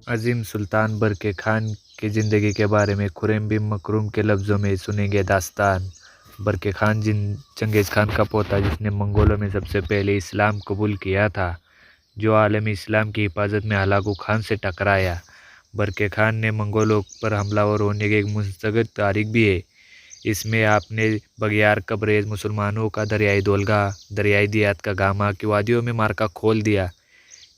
अजीम सुल्तान बरके खान की ज़िंदगी के बारे में खुर्रम बिन मखदूम के लफ्ज़ों में सुनेंगे दास्तान। बरके खान चंगेज़ खान का पोता जिसने मंगोलों में सबसे पहले इस्लाम कबूल किया था, जो आलमी इस्लाम की हिफाजत में हलाकू खान से टकराया। बरके खान ने मंगोलों पर हमलावर होने की एक मुस्तक़िल तारीख भी है। इसमें आपने बगियार कबरेज़ मुसलमानों का दरियाई दोलगा, दरियाई दियात का गामा की वादियों में मार्का खोल दिया।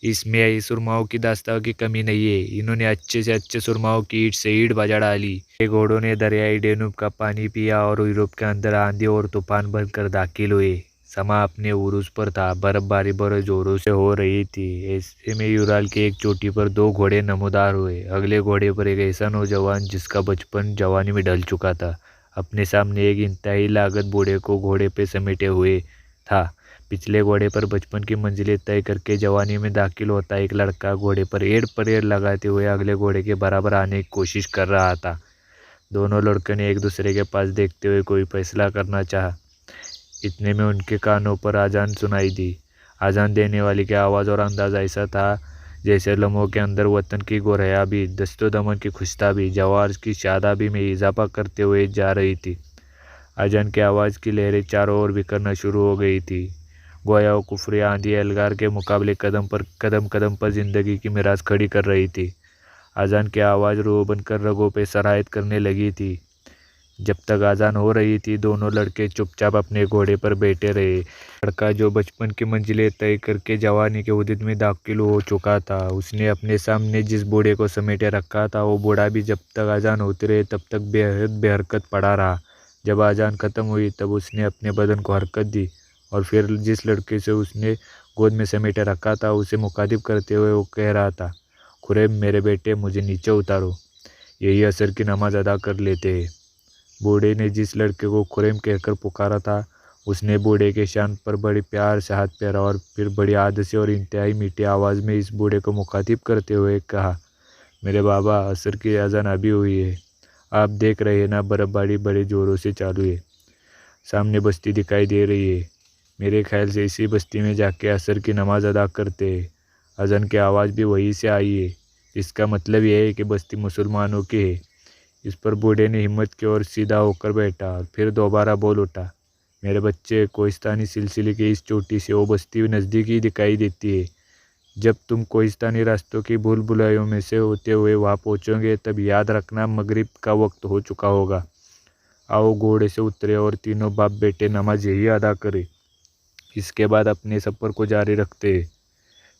इसमें सुरमाओं की दास्तां की कमी नहीं है। इन्होंने अच्छे से अच्छे सुरमाओं की ईंट से ईंट बजा डाली। ये घोड़ों ने दरियाई डेन्यूब का पानी पिया और यूरोप के अंदर आंधी और तूफान बनकर दाखिल हुए। समा अपने उरूज पर था, बर्फबारी बड़े जोरों से हो रही थी। ऐसे में यूराल की एक चोटी पर दो घोड़े नमूदार हुए। अगले घोड़े पर एक ऐसा नौजवान जिसका बचपन जवानी में ढल चुका था, अपने सामने एक इंतहाई लागत बूढ़े को घोड़े पे समेटे हुए था। पिछले घोड़े पर बचपन की मंजिलें तय करके जवानी में दाखिल होता एक लड़का घोड़े पर एड़ पर एड़ लगाते हुए अगले घोड़े के बराबर आने की कोशिश कर रहा था। दोनों लड़कों ने एक दूसरे के पास देखते हुए कोई फैसला करना चाहा। इतने में उनके कानों पर आजान सुनाई दी। आजान देने वाली की आवाज़ और अंदाज ऐसा था जैसे लम्हों के अंदर वतन की गोरया भी, दस्तो दमन की खुशताबी, जवार की शादाबी में इजाफा करते हुए जा रही थी। अजान की आवाज़ की लहरें चारों ओर बिखरना शुरू हो गई थी। गोया वो कुफरी आंधी एलगार के मुकाबले कदम पर जिंदगी की मिराज खड़ी कर रही थी। अजान की आवाज़ रूह बनकर रगों पे सरायत करने लगी थी। जब तक अजान हो रही थी, दोनों लड़के चुपचाप अपने घोड़े पर बैठे रहे। लड़का जो बचपन की मंजिलें तय करके जवानी के उदित में दाखिल हो चुका था, उसने अपने सामने जिस बूढ़े को समेटे रखा था, वो बूढ़ा भी जब तक अजान होती रही तब तक बेहद बेहरकत पड़ा रहा। जब अजान खत्म हुई तब उसने अपने बदन को हरकत दी और फिर जिस लड़के से उसने गोद में समेटे रखा था उसे मुखातिब करते हुए वो कह रहा था, खुरैम मेरे बेटे, मुझे नीचे उतारो, यही असर की नमाज अदा कर लेते हैं। बूढ़े ने जिस लड़के को खुरैम कहकर पुकारा था, उसने बूढ़े के शान पर बड़ी प्यार से हाथ फेरा और फिर बड़ी आदत से और इंतहाई मीठी आवाज़ में इस बूढ़े को मुखातिब करते हुए कहा, मेरे बाबा, असर की अजान अभी हुई है। आप देख रहे हैं ना, बर्फबारी बड़े ज़ोरों से चालू है। सामने बस्ती दिखाई दे रही है। मेरे ख्याल से इसी बस्ती में जाके असर की नमाज अदा करते हैं। अज़ान की आवाज़ भी वहीं से आई है। इसका मतलब यह है कि बस्ती मुसलमानों की है। इस पर बूढ़े ने हिम्मत की और सीधा होकर बैठा और फिर दोबारा बोल उठा, मेरे बच्चे, कोहिस्तानी सिलसिले की इस चोटी से वो बस्ती नज़दीक ही दिखाई देती है। जब तुम कोहिस्तानी रास्तों की भूल भुलाइयों में से होते हुए वहाँ पहुँचोगे तब याद रखना मगरिब का वक्त हो चुका होगा। आओ घोड़े से उतरे और तीनों बाप बेटे नमाज यही अदा करें। इसके बाद अपने सफ़र को जारी रखते हैं।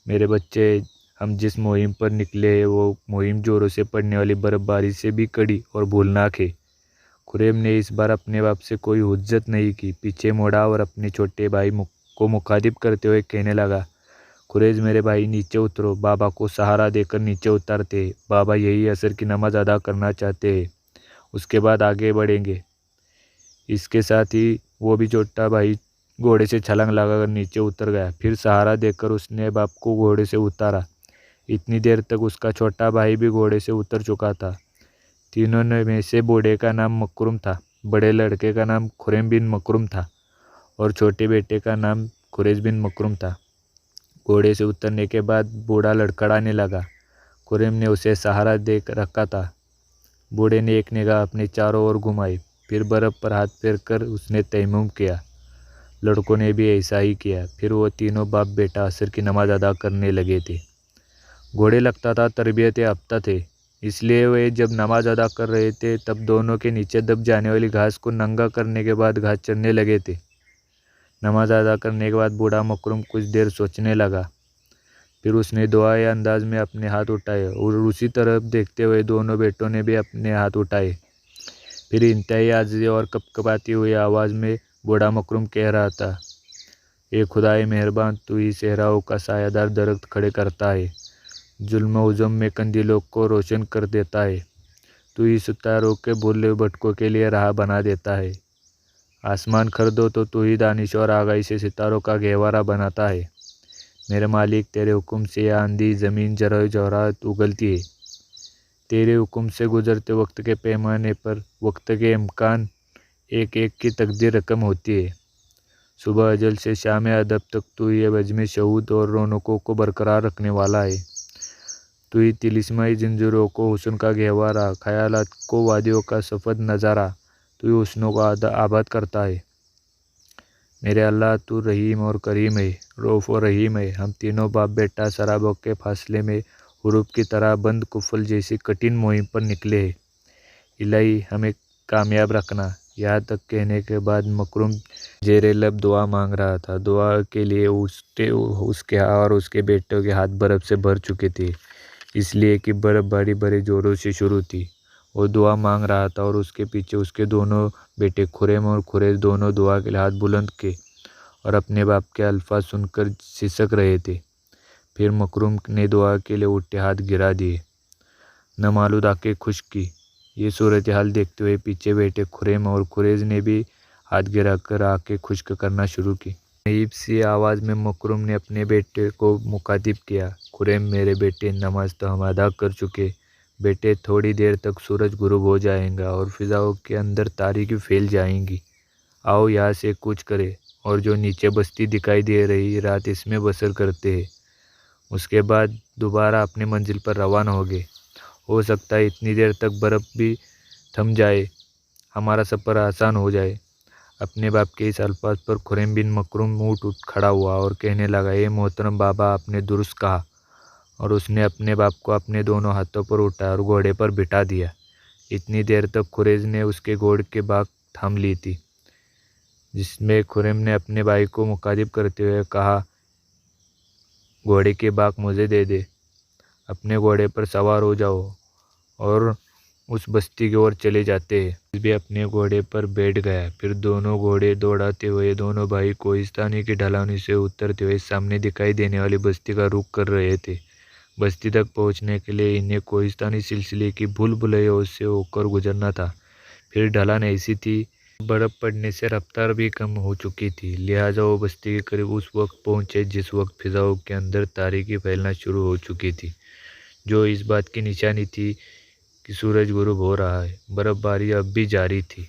मेरे बच्चे, हम जिस मुहिम पर निकले हैं वो मुहिम जोरों से पड़ने वाली बर्फबारी से भी कड़ी और भूलनाक है। खुरैम ने इस बार अपने बाप से कोई हुज्जत नहीं की, पीछे मुड़ा और अपने छोटे भाई को मुखातिब करते हुए कहने लगा, खुरैज मेरे भाई, नीचे उतरो। बाबा को सहारा देकर नीचे उतरते। बाबा यही असर की नमाज अदा करना चाहते हैं, उसके बाद आगे बढ़ेंगे। इसके साथ ही वो भी छोटा भाई घोड़े से छलांग लगाकर नीचे उतर गया। फिर सहारा देकर उसने बाप को घोड़े से उतारा। इतनी देर तक उसका छोटा भाई भी घोड़े से उतर चुका था। तीनों में से बूढ़े का नाम मकरुम था, बड़े लड़के का नाम खुरैम बिन मकरुम था और छोटे बेटे का नाम खुरैज बिन मकरुम था। घोड़े से उतरने के बाद बूढ़ा लड़खड़ाने लगा। खुरैम ने उसे सहारा दे रखा था। बूढ़े ने एक निगाह अपने चारों ओर घुमाई, फिर बर्फ़ पर हाथ फेर कर उसने तयम्मुम किया। लड़कों ने भी ऐसा ही किया। फिर वो तीनों बाप बेटा असर की नमाज अदा करने लगे थे। घोड़े लगता था तरबियत याफ्ता थे, इसलिए वे जब नमाज अदा कर रहे थे तब दोनों के नीचे दब जाने वाली घास को नंगा करने के बाद घास चरने लगे थे। नमाज अदा करने के बाद बूढ़ा मकरुम कुछ देर सोचने लगा। फिर उसने दुआए अंदाज में अपने हाथ उठाए और उसी तरफ देखते हुए दोनों बेटों ने भी अपने हाथ उठाए। फिर इंतहाई आजिज़ी और कपकपाती हुई आवाज़ में बूढ़ा मकरुम कह रहा था, ए खुदाए मेहरबान, तू ही सहराओं का सायादार दरख्त खड़े करता है, जुल्म उज़्म में कंदीलों को रोशन कर देता है, तू ही सितारों के भूले भटकों के लिए राह बना देता है। आसमान खरीदो तो तू ही दानिश और आगाही से सितारों का गहवारा बनाता है। मेरे मालिक, तेरे हुक्म से यह आंधी ज़मीन जराहत उगलती है। तेरे हुक्म से गुजरते वक्त के पैमाने पर वक्त के इम्कान एक एक की तकदीर रकम होती है। सुबह अजल से शाम अदब तक तू ये बज़्म शहूद और रौनकों को बरकरार रखने वाला है। तू ही तिलिस्माई जंजीरों को हुस्न का गहवारा, ख्यालात को वादियों का सफद नज़ारा, तू ही हुस्नों को आबाद करता है। मेरे अल्लाह तू रहीम और करीम है, रऊफ़ और रहीम है। हम तीनों बाप बेटा शराबों के फासले में हुरूफ की तरह बंद कुफल जैसी कठिन मुहिम पर निकले हैं। इलाही हमें कामयाब रखना। यहाँ तक कहने के बाद मकरूम जेरे लब दुआ मांग रहा था। दुआ के लिए उसके और उसके बेटों के हाथ बर्फ़ से भर चुके थे, इसलिए कि बर्फ़बारी बड़े ज़ोरों से शुरू थी। वो दुआ मांग रहा था और उसके पीछे उसके दोनों बेटे खुरेम और खुरेज दोनों दुआ के लिए हाथ बुलंद किए और अपने बाप के अल्फाज सुनकर सिसक रहे थे। फिर मकरूम ने दुआ के लिए उल्टे हाथ गिरा दिए। नमालूद आंखें खुश की। ये सूरत हाल देखते हुए पीछे बैठे खुरेम और खुरेज ने भी हाथ गिराकर आंखें खुश्क करना शुरू की। अजीब सी आवाज़ में मकरूम ने अपने बेटे को मुखातिब किया। खुरेम, मेरे बेटे, नमाज तो हम अदा कर चुके। बेटे, थोड़ी देर तक सूरज गुरूब हो जाएगा और फिज़ाओं के अंदर तारीकी फैल जाएंगी। आओ यहाँ से कूच करें और जो नीचे बस्ती दिखाई दे रही रात इसमें बसर करते हैं। उसके बाद दोबारा अपने मंजिल पर रवाना हो गए। हो सकता है इतनी देर तक बर्फ़ भी थम जाए, हमारा सफ़र आसान हो जाए। अपने बाप के इस अल्फाज पर खुरेम बिन मकरूम उठ खड़ा हुआ और कहने लगा, ए मोहतरम बाबा, आपने दुरुस्त कहा। और उसने अपने बाप को अपने दोनों हाथों पर उठाया और घोड़े पर बिठा दिया। इतनी देर तक खुरेज ने उसके घोड़े के बाग थाम ली थी, जिसमें खुरेम ने अपने भाई को मुखातिब करते हुए कहा, घोड़े के बाग मुझे दे दे। अपने घोड़े पर सवार हो जाओ और उस बस्ती की ओर चले जाते हैं। भी अपने घोड़े पर बैठ गया। फिर दोनों घोड़े दौड़ाते हुए दोनों भाई कोहिस्तानी की ढलानी से उतरते हुए सामने दिखाई देने वाली बस्ती का रुख कर रहे थे। बस्ती तक पहुंचने के लिए इन्हें कोहिस्तानी सिलसिले की भूल भुलैयों से होकर गुजरना था। फिर ढलान ऐसी थी, बर्फ़ पड़ने से रफ्तार भी कम हो चुकी थी, लिहाजा वो बस्ती के करीब उस वक्त पहुंचे जिस वक्त फिजाओं के अंदर तारीकी फैलना शुरू हो चुकी थी, जो इस बात की निशानी थी कि सूरज गुरूब हो रहा है। बर्फबारी अब भी जारी थी।